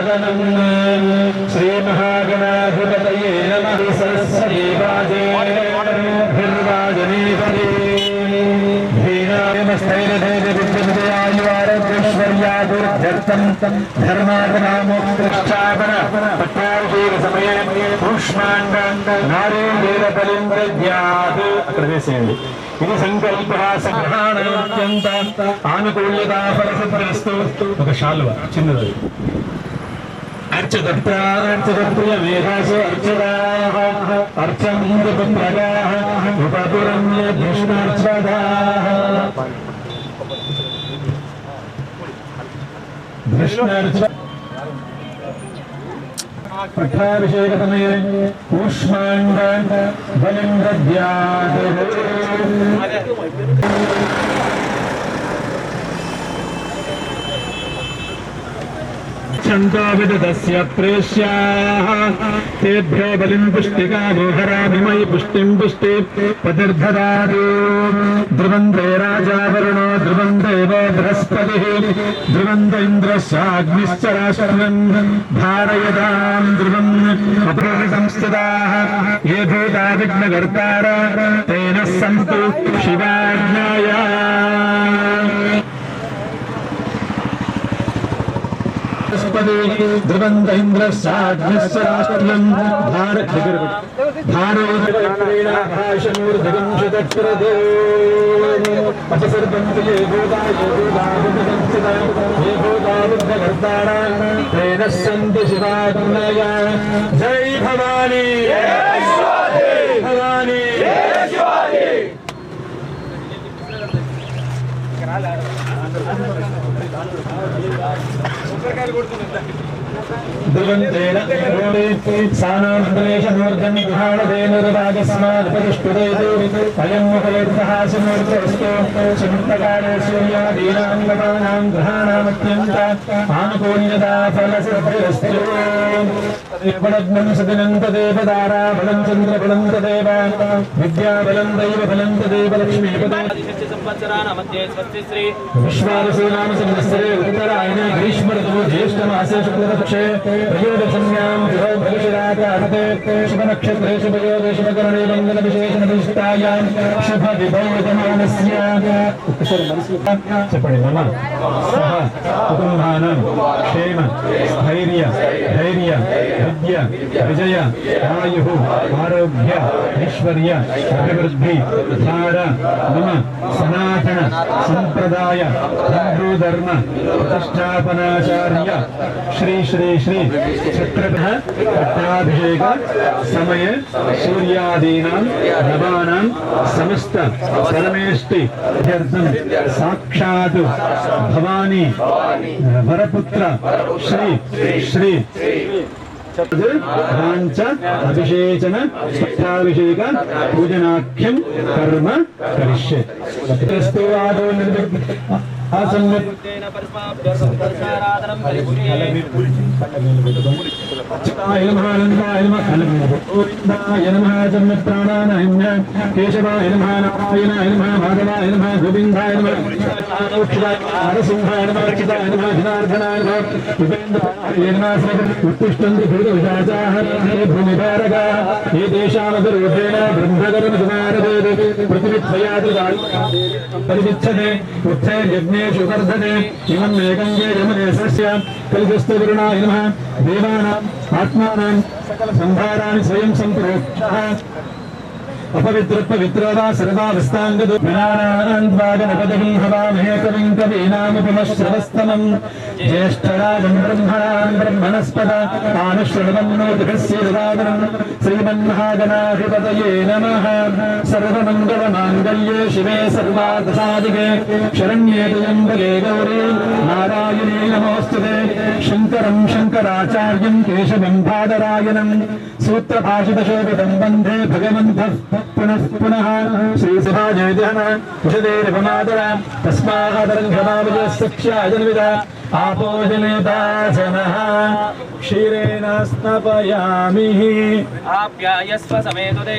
वादनं श्रीमहागणाधिपतये नमः सरस्वती वाजेर्वाजनीपदे धीनायमस्थैर्यधैर्यविद्युदयायुवारोग्यैश्वर्याभिवृद्ध्यर्थं धर्मार्थकामोक्षापन पट्टाभिषेकसमये पुष्पाण्डानारेन्द्रबलिं दद्यात् प्रवेशयन्ति ఇది సంకల్ప సంగ్రహాణ్యంత ఆనుకూల్యత ఫలసిద్ధిరస్తు. ఒక శాలువ చిన్నది. అర్చదప్రియ మేఘాసు అర్చదాః అర్చం పుత్రగాః ఉపపురమ్య భృష్ణార్చదాః पट्टाभिषेकसमये कूष्माण्ड बलिं दद्यात्. छन्दोविदस्य प्रेष्याः तेभ्यो बलिं पुष्टिकामो हराभिमयि पुष्टिं पुष्टि पतिर्ददातु. ध्रुवन्ते राजा वरुणो ध्रुवं देवो बृहस्पतिः ध्रुवन्त इन्द्रस्याग्निश्च राष्ट्रं धारयतां ध्रुवम् अपरसंस्थिताः ये भूता विघ्नकर्तार तेन सन्तु शिवाज्ञाया. ध्रुवन्त इन्द्रस्याग्निश्च राष्ट्रं धारयतां शतक्रदे अपसर्पन्ति ये भूता ये भूता विघ्नकर्तार तेन सन्तु शिवाज्ञया. जय भवानी भवानी ध्रुवन्तेन सानान्तरेशमूर्धन् गृहाणधेनुर्भागस्मादुपतिष्ठुरेतु अयं मुखैर्तः सुमूर्तस्तु सुमुक्तकाले सूर्यादीनां गवानां ग्रहाणामत्यन्त आनुकूल्यता फलसिद्धिरस्तु. बलग्नं सदिनं तदेव दारा बलं चन्द्रबलं तदेव विद्याबलं दैवबलं तदेव लक्ष्मीपदे. विश्वावसुनाम संवत्सरे उत्तरायणे ग्रीष्मऋतुः ज्येष्ठमासे शुक्लपक्षे त्रयोदश्यां तिथौ भविष्यदाते शुभनक्षत्रे शुभयोगे शुभकरणे मङ्गलविशेषणविशिष्टायां शुभविभवजमानस्य చెప్పండి. మమ సహ కుటుంబానాం క్షేమ స్థైర్య ధైర్య విద్య విజయ ఆయుః ఆరోగ్య ఐశ్వర్య అభివృద్ధి ధార మమ సనాతన సంప్రదాయ హిందూ ధర్మ ప్రతిష్టాపనాచార్య శ్రీ శ్రీ శ్రీ ఛత్రపతి పట్టాభిషేక సమయ సూర్యాదీనాం నవానాం సమస్త పరమేష్టి అభ్యర్థం సాక్షాత్ భవానీ వరపుత్ర శ్రీ శ్రీ అభిషేచన పట్టాభిషేక పూజనాఖ్యం కర్మ కరిష్యే. కేశవాయ నమః నారాయణాయ నమః మాధవాయ నమః గోవిందాయ నమః నరసింహాయ నమః రక్షితాయ నమః జనార్దనాయ నమః ఉపేంద్రాయ నమః ఉత్తిష్టంతి భూతవిశాచాః భూమిధారకాః ఏ దేశామధురూపేణ బ్రహ్మగరం సుమారదేవ పృథివీత్వయాదృతాయ్ పరివిచ్చతే ఉత్తైర్యజ్ఞేషు వర్ధతే ఇమం ఏకంగే యమనే సస్య కలిగస్తు వరుణాయ నమః దేవానాం ఆత్మానాం సకల సంభారాన్ని స్వయం సంప్రోక్షః अपवित्रपवित्रोदा सर्वावस्थांगदो ज्ञानानंदवागणपतिं हवामहे कविं कवीनामुपमश्रवस्तमं ज्येष्ठराजं ब्रह्मणां ब्रह्मणस्पद आनुश्रवन्नोतिभस्यैर्वादनं श्रीमन्महागणाधिपतये नमः. सर्वमङ्गलमाङ्गल्ये शिवे सर्वार्थसाधिके शरण्ये त्र्यम्बके गौरी नारायणे नमोऽस्तुते. शङ्करं शङ्कराचार्यं केशवं बादरायणं सूत्रभाषितशोभितं वन्दे भगवन्तः पुनः पुनः श्रीसभाजयजन कुशदेरपमादर तस्मादरङ्घमाविजस्सख्याजनविद आपोजनेता जनः क्षीरेण स्नापयामि आप्यायस्व समेतुते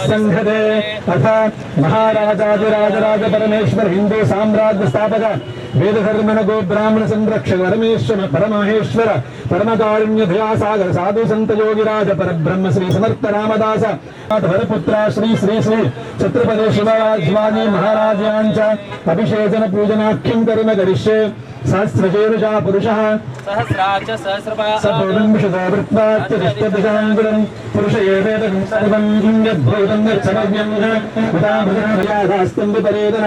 संघते तथा महाराजाधिराजराज परमेश्वर हिंदू साम्राज्य स्थापक वेदधर्मन गो ब्राह्मण संरक्षक परमेश्वर परमहेश्वर परमकारुण्य दयासागर साधु संत योगिराज परब्रह्म श्री समर्थ रामदास वरपुत्र श्री श्री श्री छत्रपती शिवाजी महाराजांच्या अभिषेचन पूजनाख्यं कर्म करिष्ये सहस्रशीर्षा पुरुषः सहस्राच सहस्रपाद सप्तदशाङ्गुलं पुरुष एवेदं सर्वं यद्भूतं यत्सर्वज्ञं विपरेदन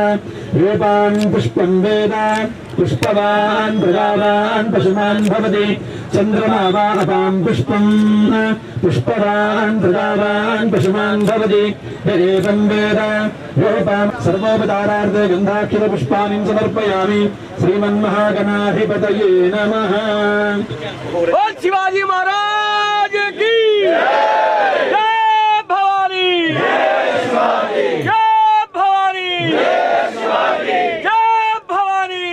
रूपान् पुष्पं वेद पुष्पवान् प्रजावान् पशुमान् भवति चन्द्रमा वा अपां पुष्पं पुष्पवान् प्रजावान् पशुमान् भवति यदेवं वेद रूपां सर्वोपचारार्थे गन्धाक्षरपुष्पाणि समर्पयामि श्रीमन्महागणाधिपतये नमः। बोल शिवाजी महाराज की जय भवानी जय भवानी जय भवानी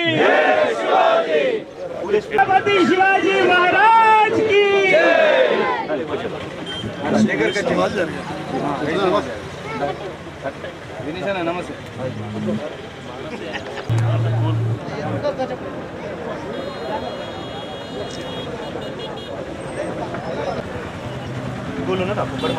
छत्रपति शिवाजी महाराज की नमस्ते बोलो ना ऊपर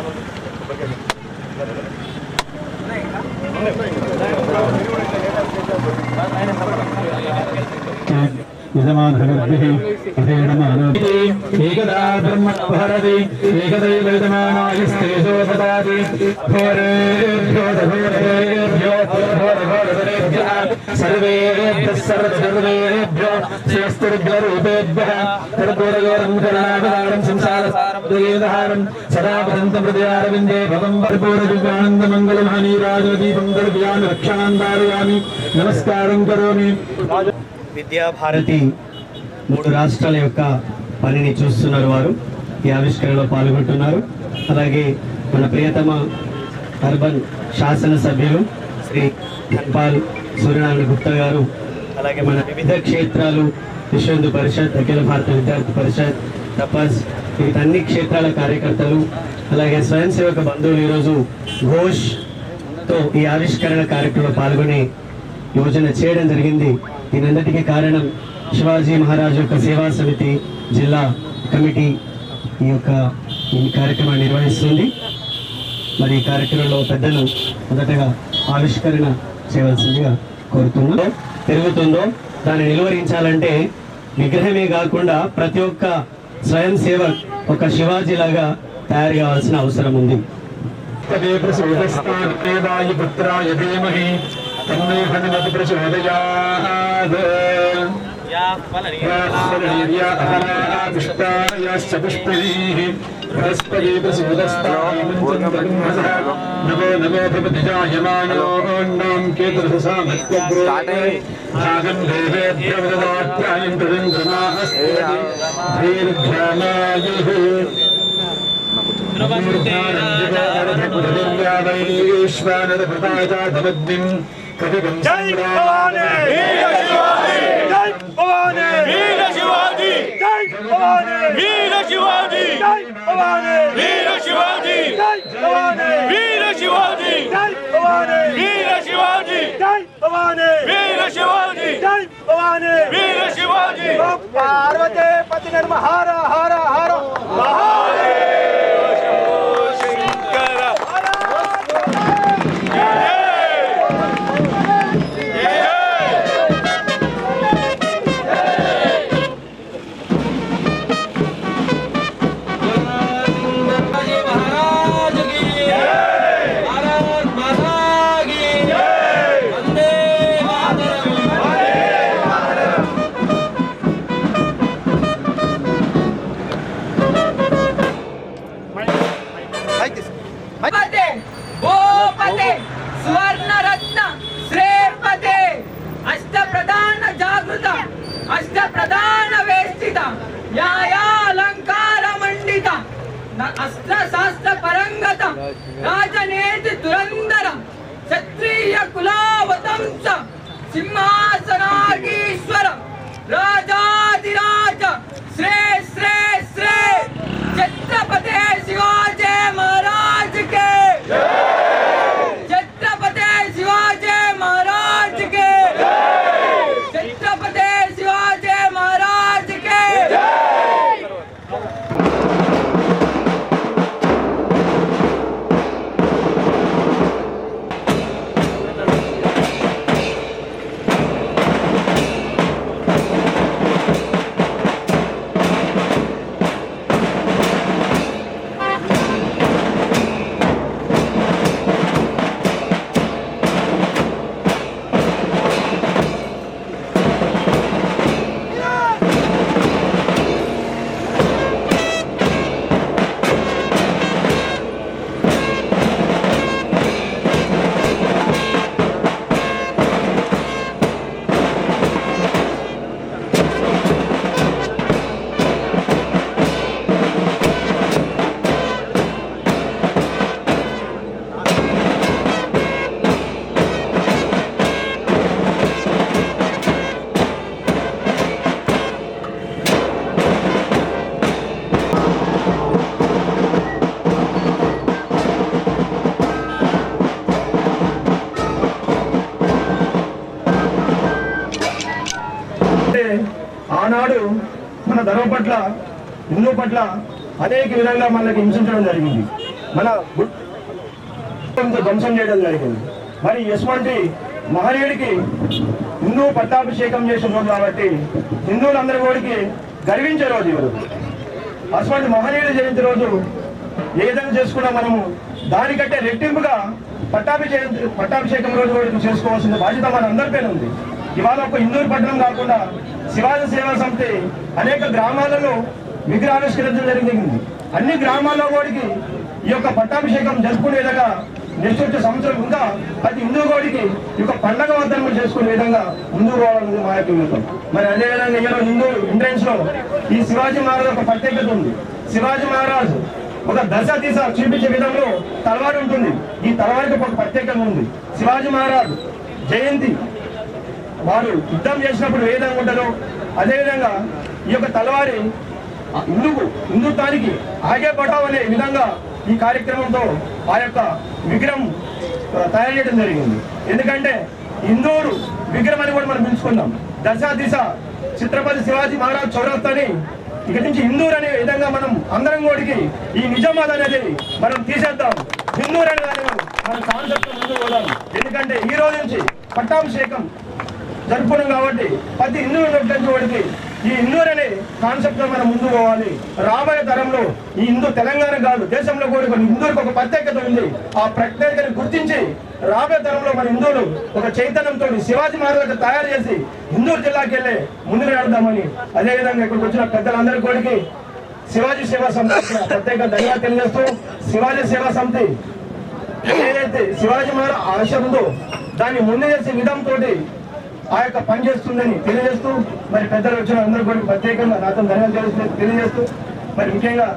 मानो एकदा ब्रह्मणि एकदैव विद्यमानायस्तेजो ददाति सर्वेभ्यः सर्वेभ्यो श्रेष्ठरुद्ररूपेभ्यः कर्पूरयोरं करुणावतारं संसारसारं सदा वदन्तं हृदयारविन्दे भवं कर्पूरदिव्यानन्दमङ्गलमहनीराजदीपं दर्पयामि रक्षां धारयामि नमस्कारं करोमि। విద్యాభారతి 3 రాష్ట్రాల యొక్క పనిని చూస్తున్నారు. వారు ఈ ఆవిష్కరణలో పాల్గొంటున్నారు. అలాగే మన ప్రియతమ అర్బన్ శాసనసభ్యులు శ్రీ ధన్పాల్ సూర్యనారాయణ గుప్తా గారు, అలాగే మన వివిధ క్షేత్రాలు విశ్వ హిందూ పరిషత్, అఖిల భారత విద్యార్థి పరిషత్, తపస్, అన్ని క్షేత్రాల కార్యకర్తలు, అలాగే స్వయం సేవక బంధువులు ఈరోజు ఘోష్తో ఈ ఆవిష్కరణ కార్యక్రమంలో పాల్గొని యోజన చేయడం జరిగింది. దీనంతటికీ కారణం శివాజీ మహారాజ్ యొక్క సేవా సమితి జిల్లా కమిటీ ఈ కార్యక్రమాన్ని నిర్వహిస్తుంది. మరి ఈ కార్యక్రమంలో పెద్దలు మొదటగా ఆవిష్కరణ చేయవలసిందిగా కోరుతున్నాం. పెరుగుతుందో దాన్ని నిలువరించాలంటే విగ్రహమే కాకుండా ప్రతి ఒక్క స్వయం సేవక్ ఒక శివాజీ లాగా తయారు కావాల్సిన అవసరం ఉంది. नमो नमो प्रपतिजायमानोऽन्नं केतुरसामत्यग्रोगं देवेभ्यवददात्यायं प्रदन्द्रमास्ते दीर्घमायुः जय भवानी जय भवानी वीर शिवाजी जय भवानी वीर शिवाजी जय भवानी वीर शिवाजी जय भवानी वीर शिवाजी जय भवानी वीर शिवाजी जय भवानी वीर शिवाजी जय भवानी वीर शिवाजी पार्वती पति हर हर हर महादेव शंकर स्वर्ण रत्न श्रेयपते अष्ट प्रधान जागृत अष्ट प्रधान वेष्टित न्यायालंकार मंडित अस्त्र शास्त्र परंगत राजनेति तुरंदर क्षत्रिय कुलावतंस सिंहासनागीश्वर राजाधि ఎందుకంటే ఆనాడు మన ధర్మం పట్ల హిందూ పట్ల అనేక విధంగా మనకి హింసించడం జరిగింది, మన ధ్వంసం చేయడం జరిగింది. మరి ఎటువంటి మహనీయుడికి హిందూ పట్టాభిషేకం చేసిన రోజు కాబట్టి హిందువులందరి కోడికి గర్వించే రోజు ఈరోజు. అటువంటి మహనీయుడు జయంతి రోజు ఏ విధంగా చేసుకున్నా మనము దానికంటే రెట్టింపుగా పట్టాభిషేకం రోజు కూడా చేసుకోవాల్సిన బాధ్యత మన అందరిపైన ఉంది. ఇవాళ ఒక హిందూరు పట్టణం కాకుండా శివాజీ సేవా సమితి అనేక గ్రామాలలో విగ్రహావిష్కరించడం జరిగింది. అన్ని గ్రామాల్లో కోడికి ఈ యొక్క పట్టాభిషేకం జరుపుకునే విధంగా నెక్స్ట్ వచ్చే సంవత్సరం ఇంకా ప్రతి హిందూ కోడికి ఈ యొక్క పండగ వాతావరణం చేసుకునే విధంగా ముందుకు పోవాలన్నది మా యొక్క వినూతం. మరి అదేవిధంగా ఈరోజు హిందూ ఎంట్రెన్స్ లో ఈ శివాజీ మహారాజ్ ఒక ప్రత్యేకత ఉంది. శివాజీ మహారాజ్ ఒక దశ దిశ చూపించే విధంలో తలవారు ఉంటుంది. ఈ తలవారికి ఒక ప్రత్యేకత ఉంది. శివాజీ మహారాజ్ జయంతి వారు యుద్ధం చేసినప్పుడు ఏ విధంగా ఉంటుందో అదేవిధంగా ఈ యొక్క తలవారి హిందుత్వానికి ఆగే పటావ్ అనే విధంగా ఈ కార్యక్రమంతో ఆ యొక్క విగ్రహం తయారు చేయడం జరిగింది. ఎందుకంటే హిందూరు విగ్రహం అని కూడా మనం పిలుచుకున్నాం. దశ దిశ ఛత్రపతి శివాజీ మహారాజ్ చౌరస్తాని ఇక్కడి నుంచి హిందూరు అనే విధంగా మనం అందరం కోడికి ఈ నిజామాబాద్ అనేది మనం తీసేద్దాం. హిందూరు అనే దాన్ని మనం కాన్సెప్ట్ ముందుకు పోదాం. ఎందుకంటే ఈ రోజు నుంచి పట్టాభిషేకం జరుపుకున్నాం కాబట్టి ప్రతి హిందువుని వాడికి ఈ హిందూరు అనే కాన్సెప్ట్ లో మనం ముందుకు పోవాలి. రాబోయే తరంలో ఈ హిందూ తెలంగాణ కాదు దేశంలో కూడా హిందూరికి ఒక ప్రత్యేకత ఉంది. ఆ ప్రత్యేకతను గుర్తించి రాబోయే తరంలో మన హిందువులు ఒక చైతన్యంతో శివాజీ మహారాజు తయారు చేసి హిందూరు జిల్లాకి వెళ్ళి ముందుకు నడుద్దామని అదేవిధంగా ఇక్కడికి వచ్చిన పెద్దలందరి కోడికి శివాజీ సేవా సమితి ప్రత్యేక ధన్యవాదాలు తెలియజేస్తూ శివాజీ సేవా సమితి ఏదైతే శివాజీ మహారాజ్ ఆశ ఉందో దాన్ని ముందు చేసే విధంతో ఆ యొక్క పని చేస్తుందని తెలియజేస్తూ మరి పెద్దలు వచ్చిన అందరూ కూడా ప్రత్యేకంగా నాతో ధన్యవాదాలు తెలియజేస్తూ మరి ముఖ్యంగా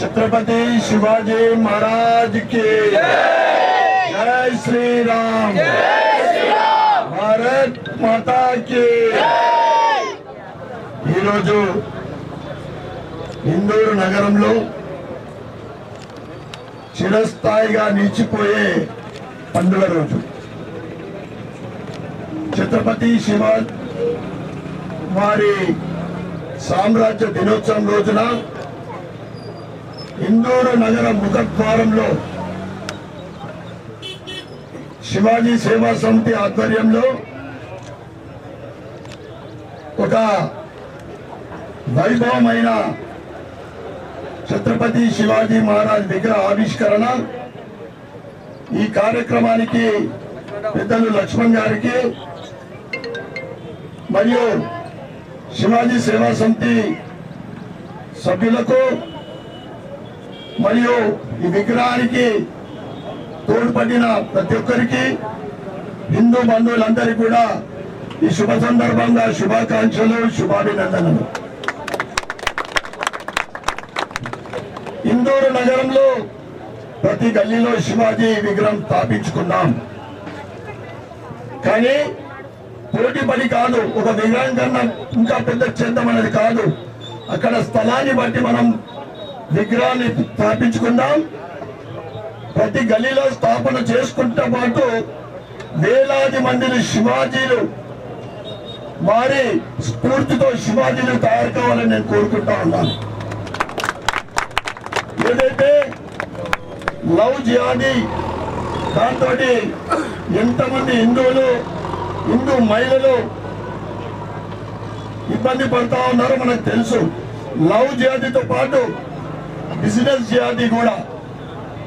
छत्रपति शिवाजी महाराज की जय श्री राम, भारत माता की। ఈరోజు ఇందూరు నగరంలో చిరస్థాయిగా నిలిచిపోయే పండుగ రోజు ఛత్రపతి శివాజీ వారి సామ్రాజ్య దినోత్సవం రోజున ఇందూరు నగర ముఖద్వారంలో శివాజీ సేవా సమితి ఆధ్వర్యంలో ఒక వైభవమైన ఛత్రపతి శివాజీ మహారాజ్ విగ్రహ ఆవిష్కరణ. ఈ కార్యక్రమానికి పెద్దలు లక్ష్మణ్ గారికి మరియు శివాజీ సేవా సమితి సభ్యులకు మరియు ఈ విగ్రహానికి తోడ్పడిన ప్రతి ఒక్కరికి హిందూ బంధువులందరికీ కూడా ఈ శుభ సందర్భంగా శుభాకాంక్షలు, శుభాభినందనలు. ఇందూరు నగరంలో ప్రతి గల్లీలో శివాజీ విగ్రహం స్థాపించుకున్నాం. కానీ పోటీ పడి కాదు, ఒక విగ్రహం కన్నా ఇంకా పెద్ద చేద్దాం అనేది కాదు. అక్కడ స్థలాన్ని బట్టి మనం విగ్రహాన్ని స్థాపించుకుందాం. ప్రతి గల్లీలో స్థాపన చేసుకుంటూ పాటు వేలాది మందిని శివాజీలు వారి స్ఫూర్తితో శివాజీలు తయారు కావాలని నేను కోరుకుంటా ఉన్నాను. ఏదైతే లవ్ జిహాదీ దాంతో ఎంతమంది హిందువులు, హిందూ మహిళలు ఇబ్బంది పడతా ఉన్నారో మనకు తెలుసు. లవ్ జిహాదీతో పాటు బిజినెస్ జిహాదీ కూడా.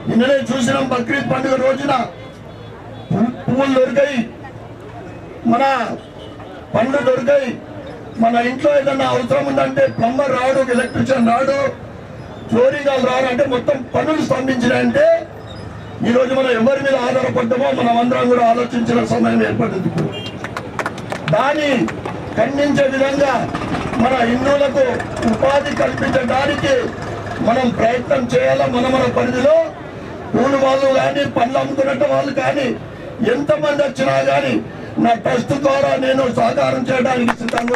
నిన్ననే చూసినాం, బక్రీద్ పండుగ రోజున పువ్వులు దొరికాయి, మన పండ్లు దొరికాయి. మన ఇంట్లో ఏదన్నా అవసరం ఉందంటే ప్లంబర్ రాడు, ఎలక్ట్రీషియన్ రాడు, ఫ్లోరింగ్ రాడు అంటే మొత్తం పనులు స్తంభించినాయంటే ఈరోజు మనం ఎవరి మీద ఆధారపడ్డామో మనం అందరం కూడా ఆలోచించిన సమయం ఏర్పడింది. దాన్ని ఖండించే విధంగా మన హిందువులకు ఉపాధి కల్పించడానికి మనం ప్రయత్నం చేయాలా. మన పరిధిలో పూలు వాళ్ళు కానీ, పండ్లు అమ్ముకున్న వాళ్ళు కానీ, ఎంతమంది వచ్చినా కానీ నా ట్రస్ట్ ద్వారా నేను సహకారం చేయడానికి సిద్ధంగా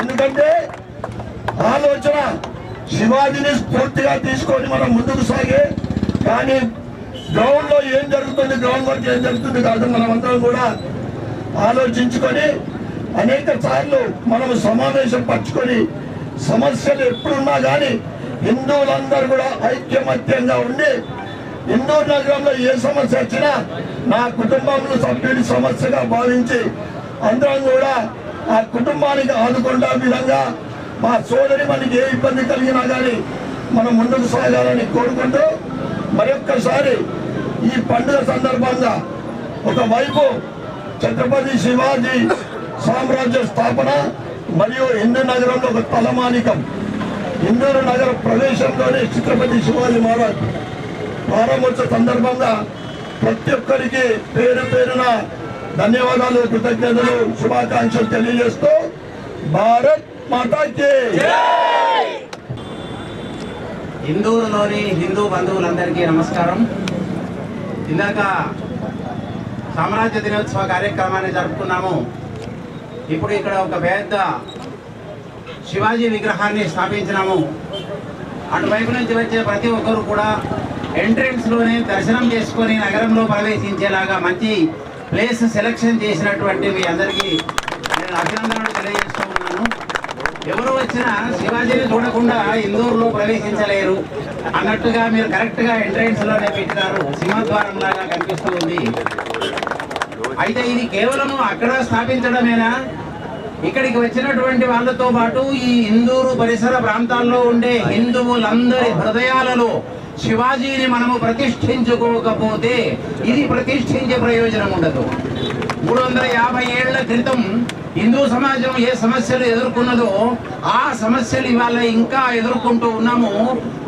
ఎందుకంటే ఆలోచన శివాజీని స్ఫూర్తిగా తీసుకొని మనం ముందుకు సాగే. కానీ గ్రౌండ్ లో ఏం జరుగుతుంది, గ్రౌండ్ వర్క్ ఏం జరుగుతుంది కాదు మనమందరం కూడా ఆలోచించుకొని అనేక సార్లు మనం సమావేశం పరుచుకొని సమస్యలు ఎప్పుడున్నా కానీ హిందువులందరూ కూడా ఐక్యమత్యంగా ఉండి ఇందూరు నగరంలో ఏ సమస్య వచ్చినా నా కుటుంబంలో సభ్యుడి సమస్యగా భావించి అందరం కూడా ఆ కుటుంబానికి ఆదుకుంటా విధంగా మా సోదరి మనకి ఏ ఇబ్బంది కలిగినా కానీ మనం ముందుకు సాగాలని కోరుకుంటూ మరొక్కసారి ఈ పండుగ సందర్భంగా ఒకవైపు ఛత్రపతి శివాజీ సామ్రాజ్య స్థాపన మరియు హిందూ నగరంలో ఒక తలమానికం ఇందూరు నగర ప్రవేశంలోనే ఛత్రపతి శివాజీ మహారాజ్ ప్రారంభోత్సవ సందర్భంగా ప్రతి ఒక్కరికి పేరు పేరున ధన్యవాదాలు, కృతజ్ఞతలు, శుభాకాంక్షలు తెలియజేస్తూ భారత్ మాతాకి ఇందూరులోని హిందూ బంధువులందరికీ నమస్కారం. ఇందాక సామ్రాజ్య దినోత్సవ కార్యక్రమాన్ని జరుపుకున్నాము. ఇప్పుడు ఇక్కడ ఒక పెద్ద శివాజీ విగ్రహాన్ని స్థాపించినాము. అటువైపు నుంచి వచ్చే ప్రతి ఒక్కరు కూడా ఎంట్రెన్స్ లోనే దర్శనం చేసుకొని నగరంలో ప్రవేశించేలాగా మంచి ప్లేస్ సెలెక్షన్ చేసినటువంటి మీ అందరికీ నేను అభినందనలు తెలియజేస్తూ ఉన్నాను. ఎవరు వచ్చినా శివాజీని చూడకుండా ఇందూరులో ప్రవేశించలేరు అన్నట్టుగా మీరు కరెక్ట్ గా ఎంట్రెన్స్ లోనే పెట్టినారు. సింహద్వారం లాగా కనిపిస్తూ ఉంది. అయితే ఇది కేవలము అక్కడ స్థాపించడమేనా? ఇక్కడికి వచ్చినటువంటి వాళ్ళతో పాటు ఈ ఇందూరు పరిసర ప్రాంతాల్లో ఉండే హిందువులందరి హృదయాలలో శివాజీని మనము ప్రతిష్ఠించుకోకపోతే ఇది ప్రతిష్ఠించే ప్రయోజనం ఉండదు. 350 ఏళ్ల క్రితం హిందూ సమాజం ఏ సమస్యలు ఎదుర్కొన్నదో ఆ సమస్యలు ఇవాళ ఇంకా ఎదుర్కొంటూ ఉన్నాము.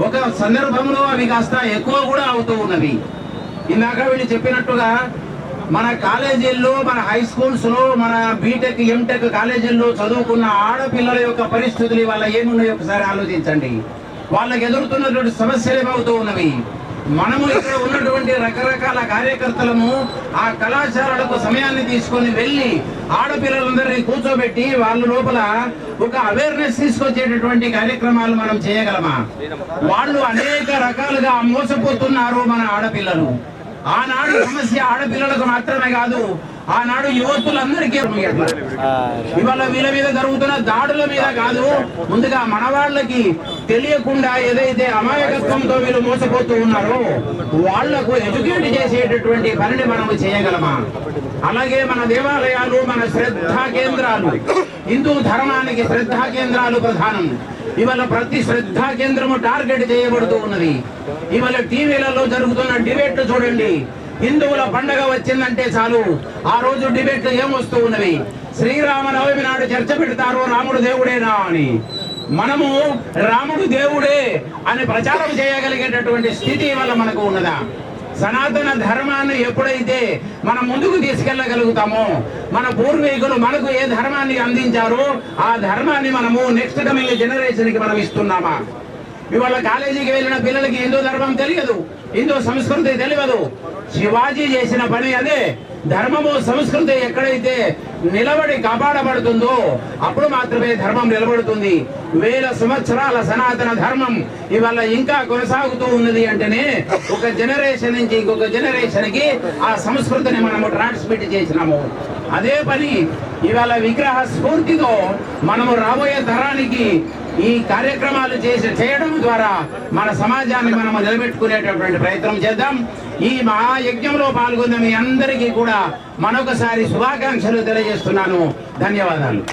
ఒక సందర్భంలో అవి కాస్త ఎక్కువ కూడా అవుతూ ఉన్నవి. ఇందాక వీళ్ళు చెప్పినట్టుగా మన కాలేజీల్లో, మన హై స్కూల్స్ లో, మన బీటెక్ ఎంటెక్ కాలేజీల్లో చదువుకున్న ఆడపిల్లల యొక్క పరిస్థితులు ఇవాళ ఏమున్నాయో ఒకసారి ఆలోచించండి. వాళ్ళకి ఎదురుతున్నటువంటి సమస్యలు ఏమవుతూ ఉన్నవి. మనము ఇక్కడ ఉన్నటువంటి రకరకాల కార్యకర్తలము ఆ కళాశాలలకు సమయాన్ని తీసుకొని వెళ్ళి ఆడపిల్లలందరినీ కూర్చోబెట్టి వాళ్ళ లోపల ఒక అవేర్నెస్ తీసుకొచ్చేటటువంటి కార్యక్రమాలు మనం చేయగలమా? వాళ్ళు అనేక రకాలుగా మోసపోతున్నారు మన ఆడపిల్లలు. ఆనాడు సమస్య ఆడపిల్లలకు మాత్రమే కాదు, ఆనాడు యువతులందరికీ ఇవాళ వీళ్ళ మీద జరుగుతున్న దాడుల మీద కాదు, ముందుగా మన వాళ్ళకి తెలియకుండా ఏదైతే అమాయకత్వంతో వీళ్ళు మోసపోతూ ఉన్నారో వాళ్లకు ఎడ్యుకేట్ చేసేటటువంటి పనిని మనము చేయగలమా? అలాగే మన దేవాలయాలు, మన శ్రద్ధా కేంద్రాలు, హిందూ ధర్మానికి శ్రద్ధా కేంద్రాలు ప్రధానం. ఇవాళ ప్రతి శ్రద్ధా కేంద్రము టార్గెట్ చేయబడుతూ ఉన్నది. ఇవాళ టీవీలలో జరుగుతున్న డిబేట్లు చూడండి. హిందువుల పండగ వచ్చిందంటే చాలు ఆ రోజు డిబేట్లు ఏమొస్తూ ఉన్నవి? శ్రీరామనవమి నాడు చర్చ పెడతారు, రాముడు దేవుడేనా అని. మనము రాముడు దేవుడే అని ప్రచారం చేయగలిగేటటువంటి స్థితి వల్ల మనకు ఉన్నదా? సనాతన ధర్మాన్ని ఎప్పుడైతే మనం ముందుకు తీసుకెళ్లగలుగుతామో, మన పూర్వీకులు మనకు ఏ ధర్మాన్ని అందించారో ఆ ధర్మాన్ని మనము నెక్స్ట్ కమింగ్ జనరేషన్ కి మనం ఇస్తున్నామా? ఇవాళ కాలేజీకి వెళ్ళిన పిల్లలకి హిందూ ధర్మం తెలియదు, హిందూ సంస్కృతి తెలియదు. శివాజీ చేసిన పని అదే. ధర్మము, సంస్కృతి ఎక్కడైతే నిలబడి కాపాడబడుతుందో అప్పుడు మాత్రమే ధర్మం నిలబడుతుంది. 1000 సంవత్సరాల సనాతన ధర్మం ఇవాళ ఇంకా కొనసాగుతూ ఉన్నది అంటేనే ఒక జనరేషన్ నుంచి ఇంకొక జనరేషన్ కి ఆ సంస్కృతిని మనము ట్రాన్స్మిట్ చేసినాము. అదే పని ఇవాళ విగ్రహ స్ఫూర్తితో మనము రాబోయే తరానికి ఈ కార్యక్రమాలు చేయడం ద్వారా మన సమాజాన్ని మనము నిలబెట్టుకునేటటువంటి ప్రయత్నం చేద్దాం. ఈ మహాయజ్ఞంలో పాల్గొన్న మీ అందరికీ కూడా మరొకసారి శుభాకాంక్షలు తెలియజేస్తున్నాను. ధన్యవాదాలు.